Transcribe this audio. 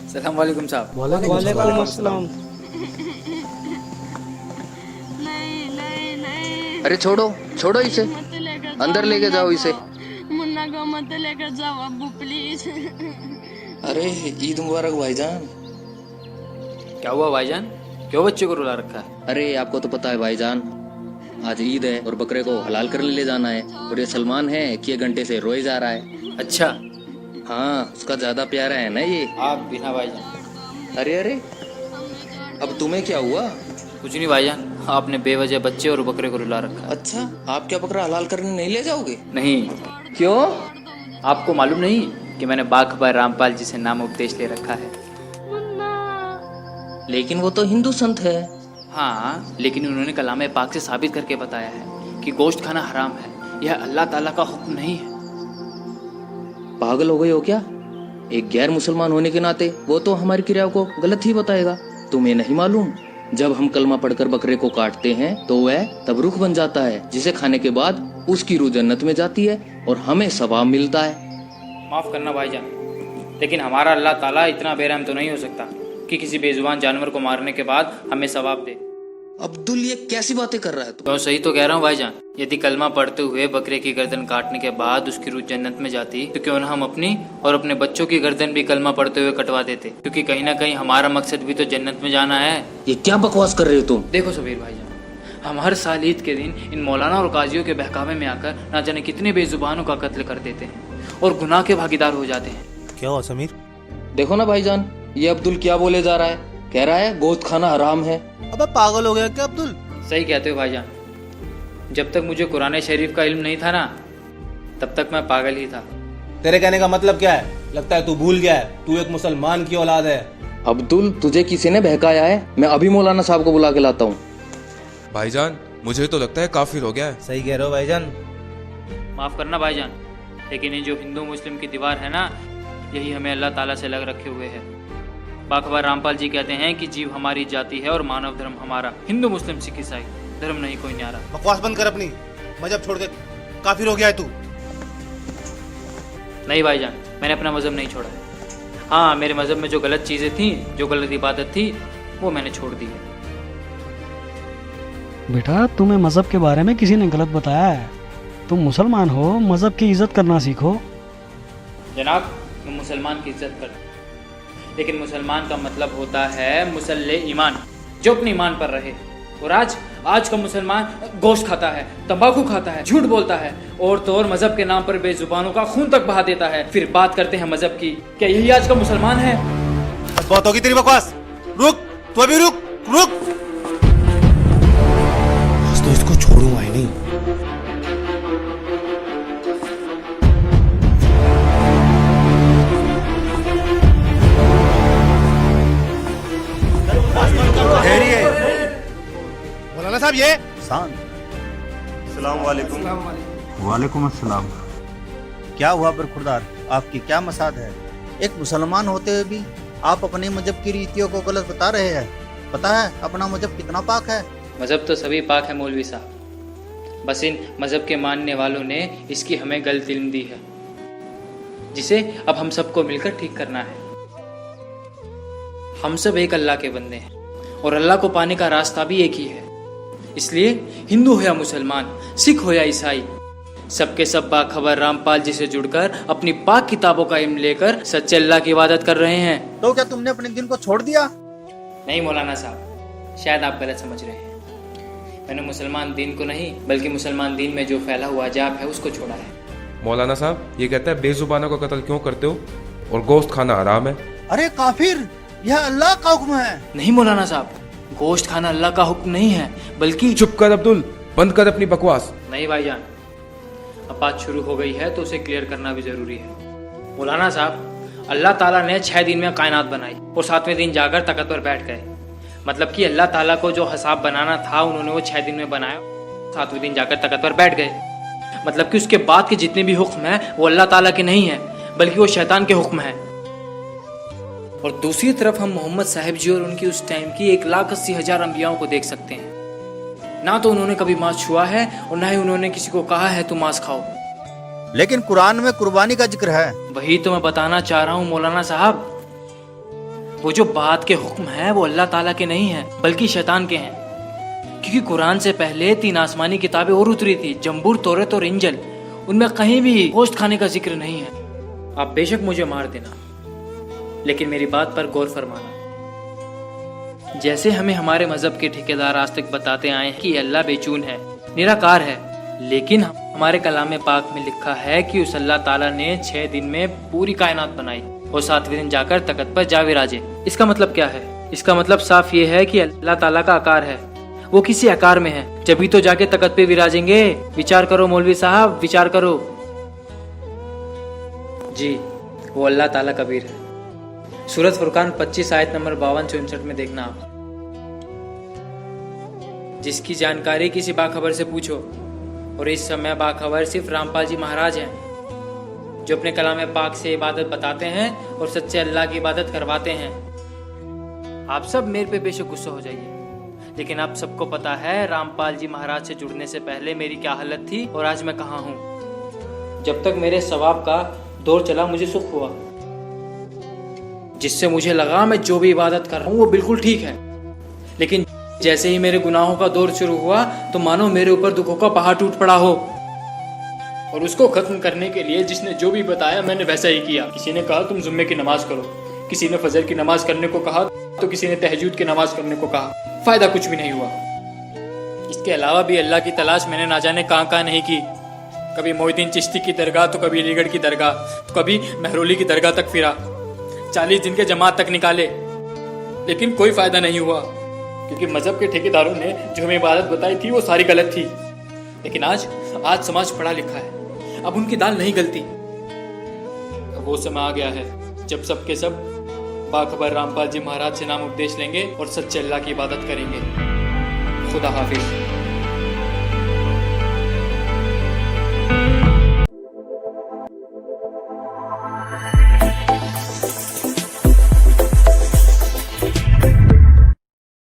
सलाम वालेकुम साहब। वालेकुम अस्सलाम। अरे छोड़ो छोड़ो इसे, अंदर लेके जाओ इसे। मुन्ना को मत लेकर जाओ अब्बू प्लीज। अरे ईद मुबारक भाईजान। क्या हुआ भाईजान, क्यों बच्चे को रुला रखा है? अरे आपको तो पता है भाईजान, आज ईद है और बकरे को हलाल करने ले जाना है, और ये सलमान है कि 1 घंटे से रोए जा रहा है। अच्छा, हाँ उसका ज्यादा प्यारा है ना ये। आप बिना भाईजान। अरे अरे अब तुम्हें क्या हुआ? कुछ नहीं भाईजान, आपने बेवजह बच्चे और बकरे को रुला रखा है। अच्छा, आप क्या बकरा हलाल करने नहीं ले जाओगे? नहीं, क्यों? आपको मालूम नहीं कि मैंने बाघ रामपाल जी से नाम उपदेश ले रखा है? लेकिन वो तो हिंदू संत है। हाँ, लेकिन उन्होंने कलाम पाक से साबित करके बताया है कि गोश्त खाना हराम है, यह अल्लाह ताला का हुक्म नहीं है। पागल हो गए हो क्या? एक गैर मुसलमान होने के नाते वो तो हमारी क्रिया को गलत ही बताएगा। तुम्हें नहीं मालूम, जब हम कलमा पढ़कर बकरे को काटते हैं तो वह तब रुख बन जाता है, जिसे खाने के बाद उसकी रूह जन्नत में जाती है और हमें सवाब मिलता है। माफ़ करना भाईजान, लेकिन हमारा अल्लाह ताला इतना बेरहम तो नहीं हो सकता कि किसी बेजुबान जानवर को मारने के बाद हमें सवाब दे। अब्दुल ये कैसी बातें कर रहा है तू? तो सही तो कह रहा हूँ भाईजान। यदि कलमा पढ़ते हुए बकरे की गर्दन काटने के बाद उसकी रूह जन्नत में जाती तो क्यों न हम अपनी और अपने बच्चों की गर्दन भी कलमा पढ़ते हुए कटवा देते, क्योंकि कहीं ना कहीं हमारा मकसद भी तो जन्नत में जाना है। ये क्या बकवास कर रहे हो तुम? देखो सबीर भाईजान, हम हर साल ईद के दिन इन मौलाना और काजियों के बहकावे में आकर ना जाने कितने बेजुबानों का कत्ल कर देते हैं और गुनाह के भागीदार हो जाते हैं। क्या हुआ समीर? देखो ना भाईजान, ये अब्दुल क्या बोले जा रहा है। कह रहा है गोश्त खाना हराम है। अबे पागल हो गया क्या अब्दुल? सही कहते हो भाईजान, जब तक मुझे कुरान शरीफ का इल्म नहीं था ना, तब तक मैं पागल ही था। तेरे कहने का मतलब क्या है? लगता है तू भूल गया है, तू एक मुसलमान की औलाद है। अब्दुल तुझे किसी ने बहकाया है, मैं अभी मौलाना साहब को बुला के लाता हूँ। भाईजान मुझे तो लगता है काफिर हो गया है। सही कह रहे हो भाईजान। माफ़ करना भाईजान, लेकिन ये जो हिंदू मुस्लिम की दीवार है ना, यही हमें अल्लाह ताला से लग रखे हुए है। बाघ रामपाल जी कहते हैं कि जीव हमारी जाति है और मानव धर्म हमारा। हिंदू मुस्लिम सिख ईसाई धर्म नहीं कोई न्यारा। बकवास बंद कर अपनी, मजहब छोड़ के काफिर हो गया है तू। नहीं भाईजान, मैंने अपना मजहब नहीं छोड़ा है। हाँ, मेरे मजहब में जो गलत चीज़ें थी, जो गलत इबादत थी, वो मैंने छोड़ दी है। बेटा, तुम्हें मजहब के बारे में किसी ने गलत बताया है। तुम मुसलमान हो, मजहब की इज्जत करना सीखो। जनाब, मैं मुसलमान की इज्जत करता हूं, लेकिन मुसलमान का मतलब होता है मुसल्ले ईमान, जो अपने ईमान पर रहे। और आज का मुसलमान गोश्त खाता है, तंबाकू खाता है, झूठ बोलता है और तो और मजहब के नाम पर बेजुबानों का खून तक बहा देता है। फिर बात करते हैं मजहब की। क्या यही आज का मुसलमान है? बहुत होगी तेरी बकवास। रुक, तू अभी रुक रुक। आज तो इसको छोड़ूंगा ही नहीं। मौलाना साहब ये सलाम वालेकुम। वालेकुम अस्सलाम। क्या हुआ बरखुरदार, आपकी क्या मसाद है? एक मुसलमान होते हुए भी आप अपने मजहब की रीतियों को गलत बता रहे हैं। पता है अपना मजहब कितना पाक है? मजहब तो सभी पाक है मौलवी साहब, बस इन मजहब के मानने वालों ने इसकी हमें गलत इल्म दी है, जिसे अब हम सबको मिलकर ठीक करना है। हम सब एक अल्लाह के बंदे हैं और अल्लाह को पाने का रास्ता भी एक ही है। इसलिए हिंदू हो या मुसलमान, सिख हो या ईसाई, सबके सब बाखबर रामपाल जी से जुड़कर अपनी पाक किताबों का इल्म लेकर सच्चे अल्लाह की इबादत कर रहे हैं। तो क्या तुमने अपने दिन को छोड़ दिया? नहीं मौलाना साहब, शायद आप गलत समझ रहे हैं। मैंने मुसलमान दीन को नहीं, बल्कि मुसलमान दीन में जो फैला हुआ अजाब है उसको छोड़ा है। मौलाना साहब ये कहता है बेजुबानों का कत्ल क्यों करते हो और गोश्त खाना हराम है। अरे काफिर, यह अल्लाह का हुक्म है। नहीं मौलाना साहब, गोश्त खाना अल्लाह का हुक्म नहीं है, बल्कि चुप कर अब्दुल, बंद कर अपनी बकवास। नहीं भाईजान, अब बात शुरू हो गई है तो उसे क्लियर करना भी जरूरी है। मौलाना साहब, अल्लाह ताला ने 6 दिन में कायनात बनाई और 7वें दिन जाकर तख्त पर बैठ गए। मतलब कि अल्लाह ताला को जो हिसाब बनाना था उन्होंने वो 6 दिन में बनाया, 7वें दिन जाकर तख्त पर बैठ गए। मतलब कि उसके बाद के जितने भी हुक्म हैं वो अल्लाह ताला के नहीं हैं, बल्कि वो शैतान के हुक्म हैं। और दूसरी तरफ हम मोहम्मद साहिब जी और उनकी उस टाइम की 1,80,000 अंबियाओं को देख सकते हैं। ना तो उन्होंने कभी मांस छुआ है और ना ही उन्होंने किसी को कहा है तुम मांस खाओ। लेकिन कुरान में कुर्बानी का जिक्र है। वही तो मैं बताना चाह रहा हूँ मौलाना साहब, वो जो बात के हुक्म हैं वो अल्लाह ताला के नहीं हैं, बल्कि शैतान के हैं। क्योंकि कुरान से पहले 3 आसमानी किताबें और उतरी थी, जंबूर, तौरात और इंजिल। उनमें कहीं भी गोश्त खाने का जिक्र नहीं है। आप बेशक मुझे मार देना, लेकिन मेरी बात पर गौर फरमाना। जैसे हमें हमारे मजहब के ठेकेदार आज तक बताते आए हैं कि अल्लाह बेचून है, निराकार है, लेकिन हमारे कलाम पाक में लिखा है कि उस अल्लाह ताला ने 6 दिन में पूरी कायनात बनाई और 7वें दिन जाकर तख्त पर जा विराजे। इसका मतलब क्या है? इसका मतलब साफ ये है कि अल्लाह ताला का आकार है, वो किसी आकार में है, जब भी तो जाके तख्त पे विराजेंगे। विचार करो मौलवी साहब, विचार करो। जी, वो अल्लाह ताला कबीर है। सूरत फुरकान 25 आयत नंबर 52-64 में देखना आप। जिसकी जानकारी किसी बाखबर से पूछो, और इस समय बाखबर सिर्फ रामपाल जी महाराज हैं, जो अपने कलाम पाक से इबादत बताते हैं और सच्चे अल्लाह की इबादत करवाते हैं। आप सब मेरे पे बेशक गुस्सा हो जाइए, लेकिन आप सबको पता है रामपाल जी महाराज से जुड़ने से पहले मेरी क्या हालत थी और आज मैं कहाँ हूँ। जब तक मेरे सवाब का दौर चला मुझे सुख हुआ, जिससे मुझे लगा मैं जो भी इबादत कर रहा हूँ वो बिल्कुल ठीक है। लेकिन जैसे ही मेरे गुनाहों का दौर शुरू हुआ तो मानो मेरे ऊपर दुखों का पहाड़ टूट पड़ा हो, और उसको खत्म करने के लिए जिसने जो भी बताया मैंने वैसा ही किया। किसी ने कहा तुम जुम्मे की नमाज करो, किसी ने फजर की नमाज करने को कहा, तो किसी ने तहज्जुद की नमाज करने को कहा। फायदा कुछ भी नहीं हुआ। इसके अलावा भी अल्लाह की तलाश मैंने ना जाने कहाँ नहीं की। कभी मोहिद्दीन चिश्ती की दरगाह, तो कभी अलीगढ़ की दरगाह, तो कभी महरौली की दरगाह तक फिरा। 40 दिन के जमात तक निकाले, लेकिन कोई फायदा नहीं हुआ, क्योंकि मजहब के ठेकेदारों ने जो हमें इबादत बताई थी वो सारी गलत थी। लेकिन आज समाज पढ़ा लिखा है, अब उनकी दाल नहीं गलती। अब वो समय आ गया है जब सबके सब बाखबर रामपाल जी महाराज से नाम उपदेश लेंगे और सच्चे अल्लाह की इबादत करेंगे। खुदा हाफिज।